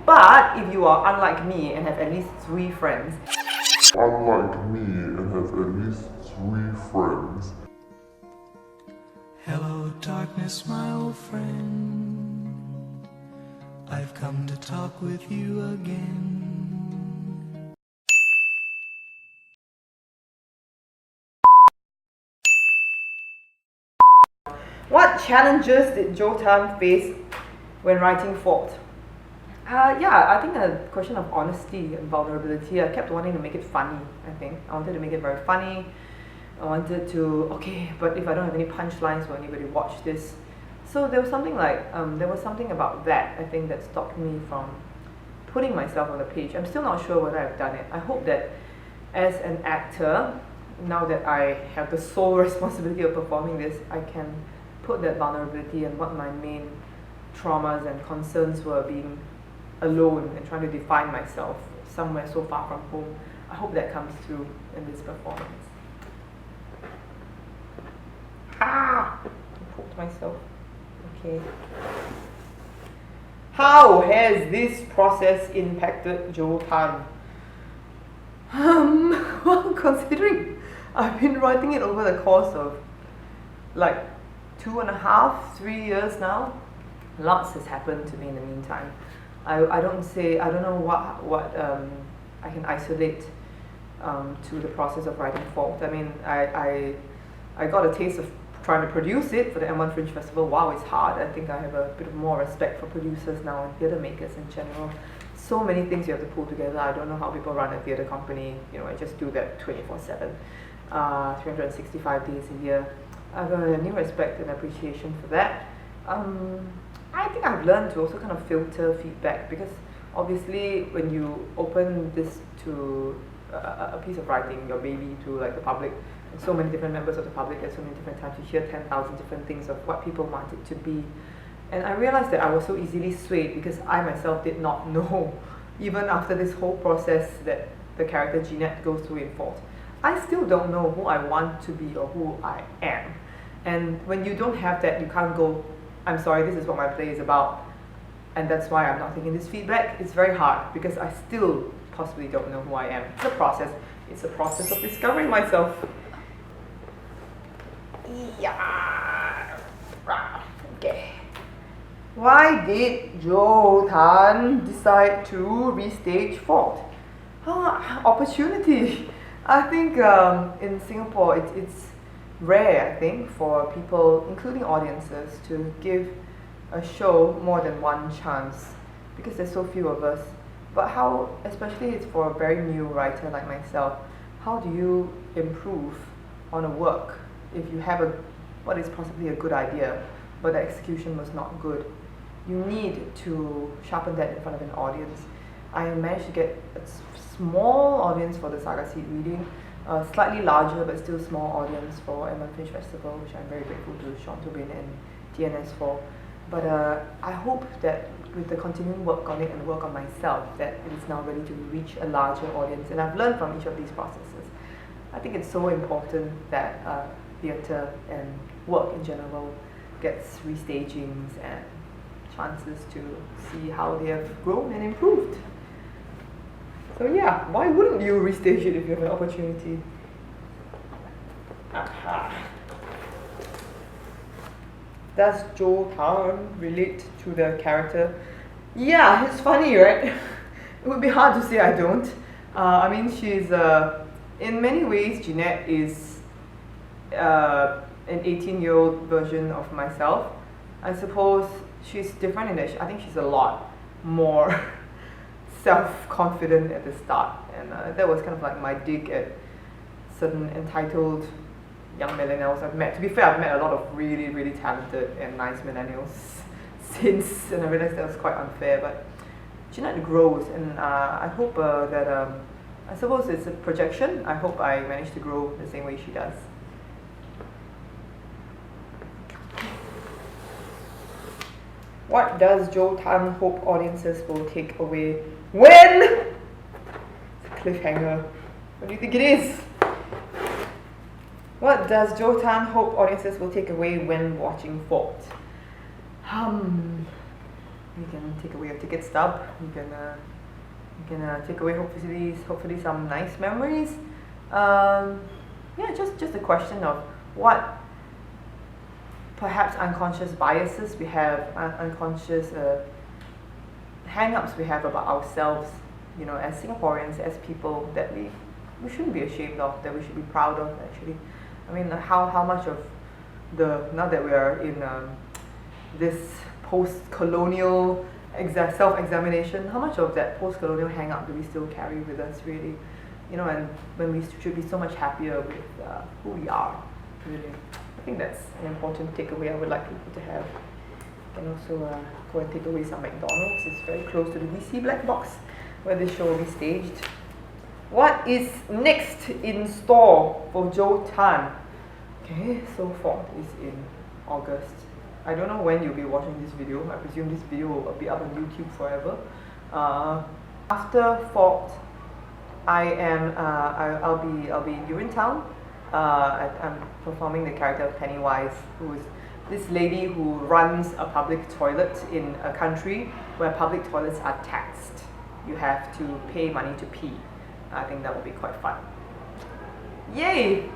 But if you are unlike me and have at least 3 friends, Hello, darkness, my old friend. I've come to talk with you again. what challenges did Joe Tan face when writing Forked? Yeah, I think a question of honesty and vulnerability. I kept wanting to make it funny, I think. I wanted to make it very funny. I wanted to, okay, but if I don't have any punchlines, will anybody watch this? So there was something about that, I think, that stopped me from putting myself on the page. I'm still not sure whether I've done it. I hope that as an actor, now that I have the sole responsibility of performing this, I can put that vulnerability and what my main traumas and concerns were being alone and trying to define myself somewhere so far from home. I hope that comes through in this performance. I poked myself. Okay. How has this process impacted Joe Tan? Well, considering I've been writing it over the course of like 2.5, 3 years now, lots has happened to me in the meantime. I don't know what I can isolate to the process of writing Forked. I mean, I got a taste of trying to produce it for the M1 Fringe Festival. Wow, it's hard. I think I have a bit more respect for producers now and theatre makers in general. So many things you have to pull together. I don't know how people run a theatre company. You know, I just do that 24/7, 365 days a year. I have a new respect and appreciation for that. I think I've learned to also kind of filter feedback, because obviously when you open this to a piece of writing, your baby, to like the public, and so many different members of the public at so many different times, you hear 10,000 different things of what people want it to be. And I realized that I was so easily swayed because I myself did not know, even after this whole process that the character Jeanette goes through in Forked. I still don't know who I want to be or who I am. And when you don't have that, you can't go, I'm sorry, this is what my play is about, and that's why I'm not taking this feedback. It's very hard because I still possibly don't know who I am. It's a process. It's a process of discovering myself. Yeah. Okay. Why did Joe Tan decide to restage Forked? Opportunity. I think in Singapore it's rare, I think, for people, including audiences, to give a show more than one chance because there's so few of us. But how, especially it's for a very new writer like myself, how do you improve on a work if you have what is possibly a good idea, but the execution was not good? You need to sharpen that in front of an audience. I managed to get a small audience for the Saga Seed reading, a slightly larger but still small audience for M1 Fringe Festival, which I'm very grateful to Sean Tobin and DNS for. But I hope that with the continuing work on it and work on myself, that it is now ready to reach a larger audience. And I've learned from each of these processes. I think it's so important that theatre and work in general gets restagings and chances to see how they have grown and improved. So yeah, why wouldn't you restage it if you have an opportunity? Aha. Does Joe Tan relate to the character? Yeah, it's funny, right? It would be hard to say I don't. I mean, she's, in many ways, Jeanette is an 18-year-old version of myself. I suppose she's different in that I think she's a lot more self-confident at the start, and that was kind of like my dig at certain entitled young millennials I've met. To be fair, I've met a lot of really, really talented and nice millennials since, and I realized that was quite unfair, but Jeanette grows, and I hope that, I suppose it's a projection. I hope I manage to grow the same way she does. What does Joe Tan hope audiences will take away when? It's a cliffhanger. What do you think it is? What does Joe Tan hope audiences will take away when watching Forked? You can take away your ticket stub. You can take away hopefully some nice memories. Yeah, just a question of what perhaps unconscious biases we have, unconscious hang-ups we have about ourselves, you know, as Singaporeans, as people that we shouldn't be ashamed of, that we should be proud of actually. I mean, how much of now that we are in this post-colonial self-examination, how much of that post-colonial hang-up do we still carry with us really? You know, and when we should be so much happier with who we are, really. I think that's an important takeaway I would like people to have. You can also go and take away some McDonald's. It's very close to the DC Black Box where this show will be staged. What is next in store for Joe Tan? Okay, so FORKED is in August. I don't know when you'll be watching this video. I presume this video will be up on YouTube forever. After FORKED, I'll be in Urinetown. I'm performing the character of Pennywise, who is this lady who runs a public toilet in a country where public toilets are taxed. You have to pay money to pee. I think that will be quite fun. Yay!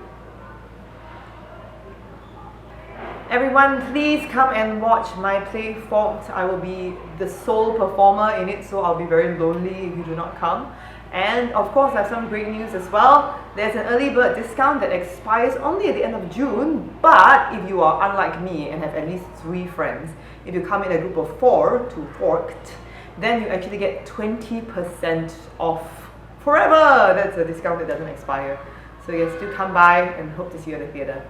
Everyone, please come and watch my play FORKED. I will be the sole performer in it, so I'll be very lonely if you do not come. And of course, I have some great news as well. There's an early bird discount that expires only at the end of June, but if you are unlike me and have at least 3 friends, if you come in a group of 4 to FORKED, then you actually get 20% off forever. That's a discount that doesn't expire. So yes, do come by and hope to see you at the theatre.